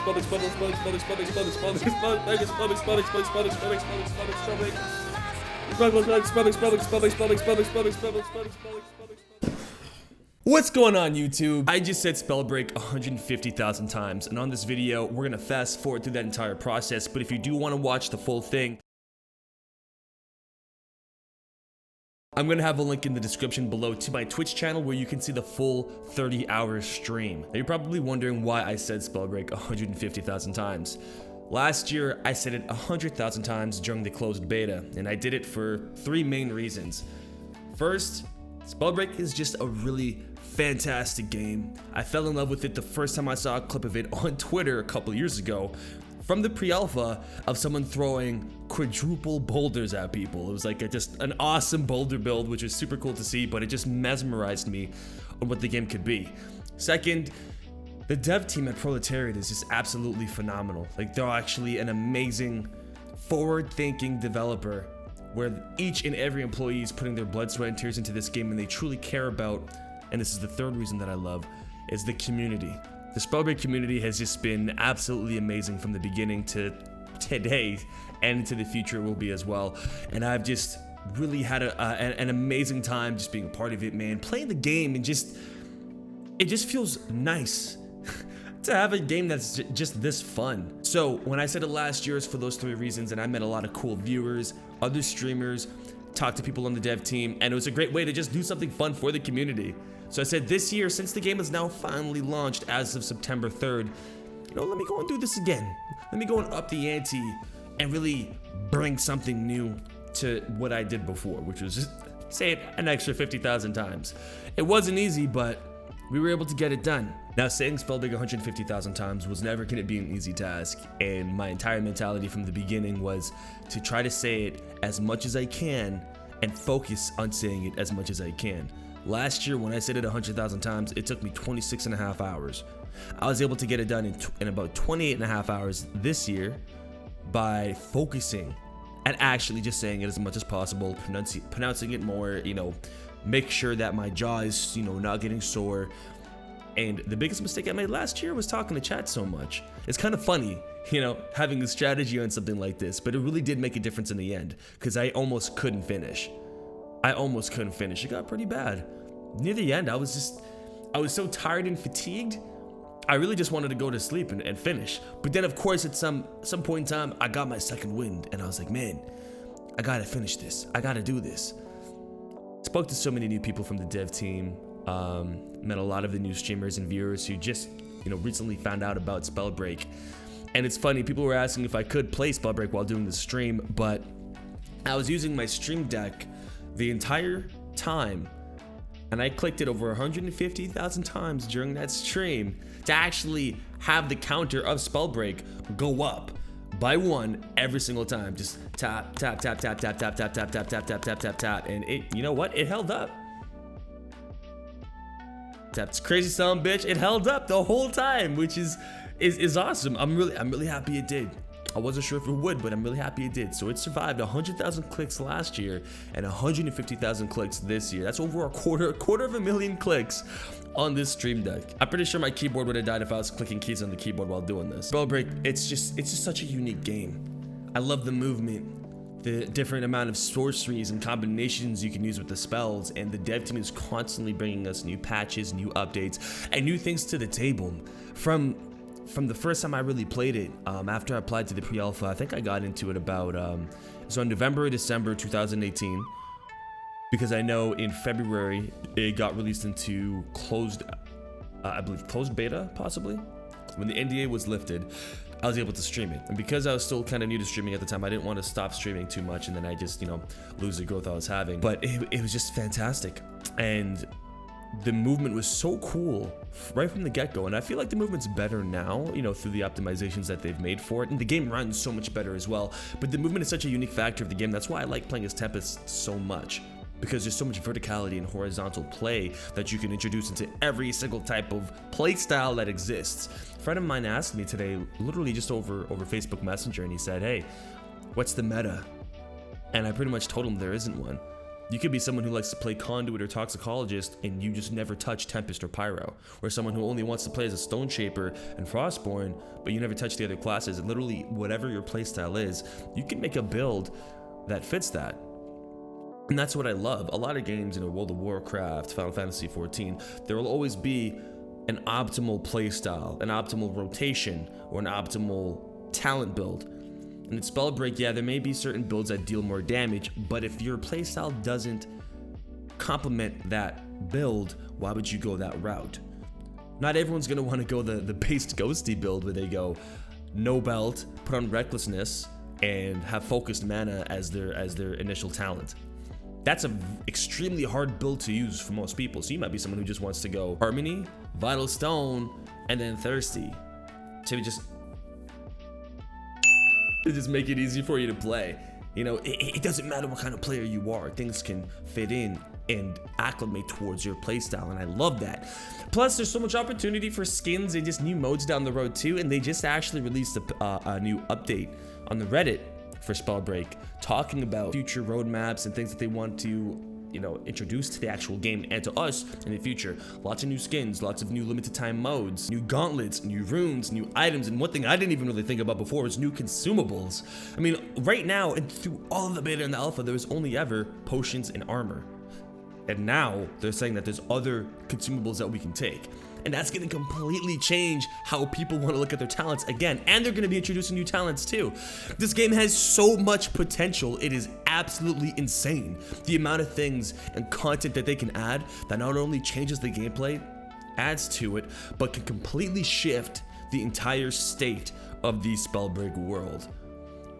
What's going on, YouTube? I just said Spellbreak 150,000 times, and on this video, we're gonna fast forward through that entire process, but if you do want to watch the full thing, I'm gonna have a link in the description below to my Twitch channel where you can see the full 30-hour stream. Now, you're probably wondering why I said Spellbreak 150,000 times. Last year, I said it 100,000 times during the closed beta, and I did it for 3 main reasons. First, Spellbreak is just a really fantastic game. I fell in love with it the first time I saw a clip of it on Twitter a couple years ago from the pre-alpha of someone throwing quadruple boulders at people. It was like just an awesome boulder build, which was super cool to see, but it just mesmerized me on what the game could be. Second, the dev team at Proletariat is just absolutely phenomenal. Like, they're actually an amazing, forward-thinking developer where each and every employee is putting their blood, sweat, and tears into this game, and they truly care about, and this is the third reason that I love, is the community. The Spellbreak community has just been absolutely amazing from the beginning to today, and into the future will be as well. And I've just really had an amazing time just being a part of it, man. Playing the game and it just feels nice to have a game that's just this fun. So when I said it last year, it's for those 3 reasons, and I met a lot of cool viewers, other streamers, talked to people on the dev team, and it was a great way to just do something fun for the community. So I said this year, since the game is now finally launched as of September 3rd, you know, let me go and do this again. Let me go and up the ante and really bring something new to what I did before, which was just say it an extra 50,000 times. It wasn't easy, but we were able to get it done. Now, saying Spellbreak 150,000 times was never gonna be an easy task, and my entire mentality from the beginning was to try to say it as much as I can and focus on saying it as much as I can. Last year, when I said it 100,000 times, it took me 26.5 hours. I was able to get it done in about 28.5 hours this year by focusing and actually just saying it as much as possible, pronouncing it more, you know, make sure that my jaw is, you know, not getting sore. And the biggest mistake I made last year was talking to chat so much. It's kind of funny, you know, having a strategy on something like this, but it really did make a difference in the end, because I almost couldn't finish. It got pretty bad. Near the end, I was so tired and fatigued, I really just wanted to go to sleep and finish. But then, of course, at some point in time, I got my second wind, and I was like, man, I gotta finish this. I gotta do this. Spoke to so many new people from the dev team, met a lot of the new streamers and viewers who just, you know, recently found out about Spellbreak. And it's funny, people were asking if I could play Spellbreak while doing the stream, but I was using my stream deck the entire time, and I clicked it over 150,000 times during that stream to actually have the counter of Spellbreak go up by 1 every single time. Just tap, tap, tap, tap, tap, tap, tap, tap, tap, tap, tap, tap, tap, tap, and it, you know what? It held up. That's crazy son bitch. It held up the whole time, which is awesome. I'm really happy it did. I wasn't sure if it would, but I'm really happy it did. So it survived 100,000 clicks last year and 150,000 clicks this year. That's over a quarter of a million clicks on this stream deck. I'm pretty sure my keyboard would have died if I was clicking keys on the keyboard while doing this. Spellbreak, it's just such a unique game. I love the movement, the different amount of sorceries and combinations you can use with the spells, and the dev team is constantly bringing us new patches, new updates, and new things to the table. From the first time I really played it, after I applied to the pre-alpha, I think I got into it about, so in November or December 2018, because I know in February it got released into closed, I believe closed beta, possibly? When the NDA was lifted, I was able to stream it. And because I was still kind of new to streaming at the time, I didn't want to stop streaming too much and then I just, you know, lose the growth I was having. But it was just fantastic. And the movement was so cool right from the get-go, and I feel like the movement's better now, you know, through the optimizations that they've made for it, and the game runs so much better as well. But the movement is such a unique factor of the game. That's why I like playing as Tempest so much, because there's so much verticality and horizontal play that you can introduce into every single type of play style that exists. A friend of mine asked me today, literally just over Facebook Messenger, and he said, hey, what's the meta? And I pretty much told him there isn't one. You could be someone who likes to play Conduit or Toxicologist and you just never touch Tempest or Pyro. Or someone who only wants to play as a Stone Shaper and Frostborn, but you never touch the other classes. Literally, whatever your playstyle is, you can make a build that fits that. And that's what I love. A lot of games, you know, World of Warcraft, Final Fantasy XIV, there will always be an optimal playstyle, an optimal rotation, or an optimal talent build. And in Spellbreak, yeah, there may be certain builds that deal more damage, but if your playstyle doesn't complement that build, why would you go that route? Not everyone's gonna want to go the based ghosty build where they go no belt, put on recklessness, and have focused mana as their initial talent. That's an extremely hard build to use for most people. So you might be someone who just wants to go Harmony, Vital Stone, and then Thirsty to just make it easy for you to play. You know, it doesn't matter what kind of player you are. Things can fit in and acclimate towards your playstyle, and I love that. Plus, there's so much opportunity for skins and just new modes down the road too, and they just actually released a new update on the Reddit for Spellbreak, talking about future roadmaps and things that they want to, you know, introduce to the actual game and to us in the future. Lots of new skins, lots of new limited time modes, new gauntlets, new runes, new items, and one thing I didn't even really think about before is new consumables. I mean, right now, and through all of the beta and the alpha, there was only ever potions and armor. And now they're saying that there's other consumables that we can take. And that's gonna completely change how people wanna look at their talents again. And they're gonna be introducing new talents too. This game has so much potential. It is absolutely insane. The amount of things and content that they can add that not only changes the gameplay, adds to it, but can completely shift the entire state of the Spellbreak world.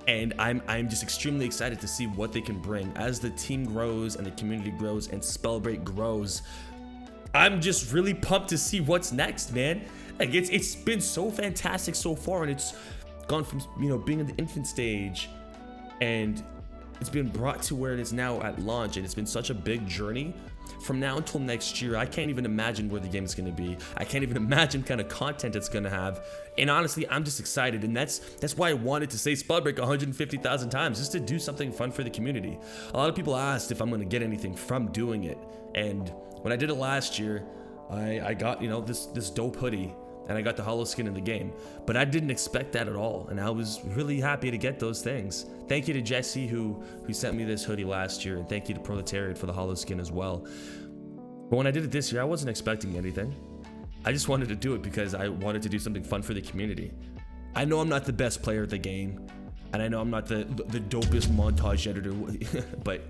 And I'm just extremely excited to see what they can bring as the team grows and the community grows and Spellbreak grows. I'm just really pumped to see what's next, man. Like it's been so fantastic so far, and it's gone from, you know, being in the infant stage, and it's been brought to where it is now at launch, and it's been such a big journey. From now until next year, I can't even imagine where the game is going to be. I can't even imagine kind of content it's going to have. And honestly, I'm just excited, and that's why I wanted to say Spellbreak 150,000 times, just to do something fun for the community. A lot of people asked if I'm going to get anything from doing it, and when I did it last year, I got, you know, this dope hoodie, and I got the holo skin in the game, but I didn't expect that at all, and I was really happy to get those things. Thank you to Jesse who sent me this hoodie last year, and thank you to Proletariat for the holo skin as well. But when I did it this year, I wasn't expecting anything. I just wanted to do it because I wanted to do something fun for the community. I know I'm not the best player at the game, and I know I'm not the dopest montage editor, but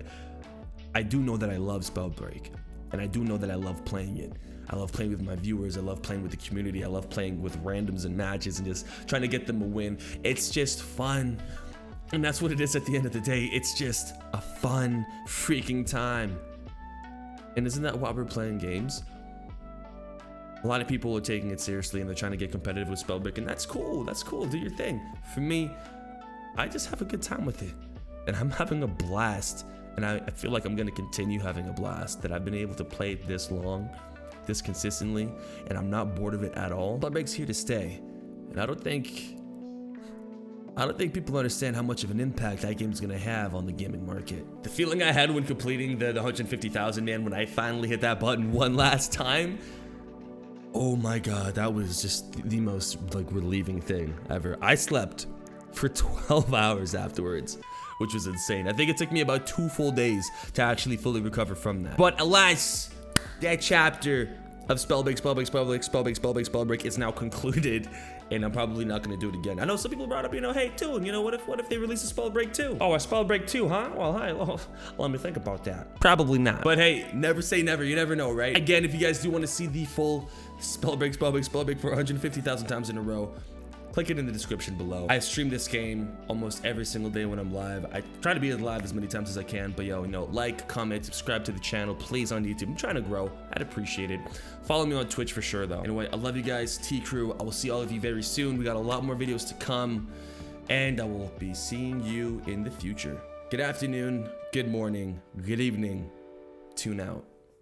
I do know that I love Spellbreak, and I do know that I love playing it. I love playing with my viewers. I love playing with the community. I love playing with randoms and matches and just trying to get them a win. It's just fun. And that's what it is at the end of the day. It's just a fun freaking time. And isn't that why we're playing games? A lot of people are taking it seriously and they're trying to get competitive with Spellbreak, and that's cool. That's cool. Do your thing. For me, I just have a good time with it. And I'm having a blast. And I feel like I'm going to continue having a blast, that I've been able to play it this long, this consistently, and I'm not bored of it at all. Spellbreak's here to stay, and I don't think people understand how much of an impact that game's gonna have on the gaming market. The feeling I had when completing the 150,000, man, when I finally hit that button one last time, oh my god, that was just the most like relieving thing ever. I slept for 12 hours afterwards, which was insane. I think it took me about 2 full days to actually fully recover from that. But alas, that chapter of Spellbreak is now concluded, and I'm probably not going to do it again. I know some people brought up, you know, hey, Tewn, you know, what if they release a Spellbreak 2? Oh, a Spellbreak 2, huh? Well, hi, well, let me think about that. Probably not. But hey, never say never. You never know, right? Again, if you guys do want to see the full Spellbreak for 150,000 times in a row, click it in the description below. I stream this game almost every single day when I'm live. I try to be live as many times as I can, but yo, you know, like, comment, subscribe to the channel, please, on YouTube. I'm trying to grow. I'd appreciate it. Follow me on Twitch for sure, though. Anyway, I love you guys, T-Crew. I will see all of you very soon. We got a lot more videos to come, and I will be seeing you in the future. Good afternoon, good morning, good evening. Tune out.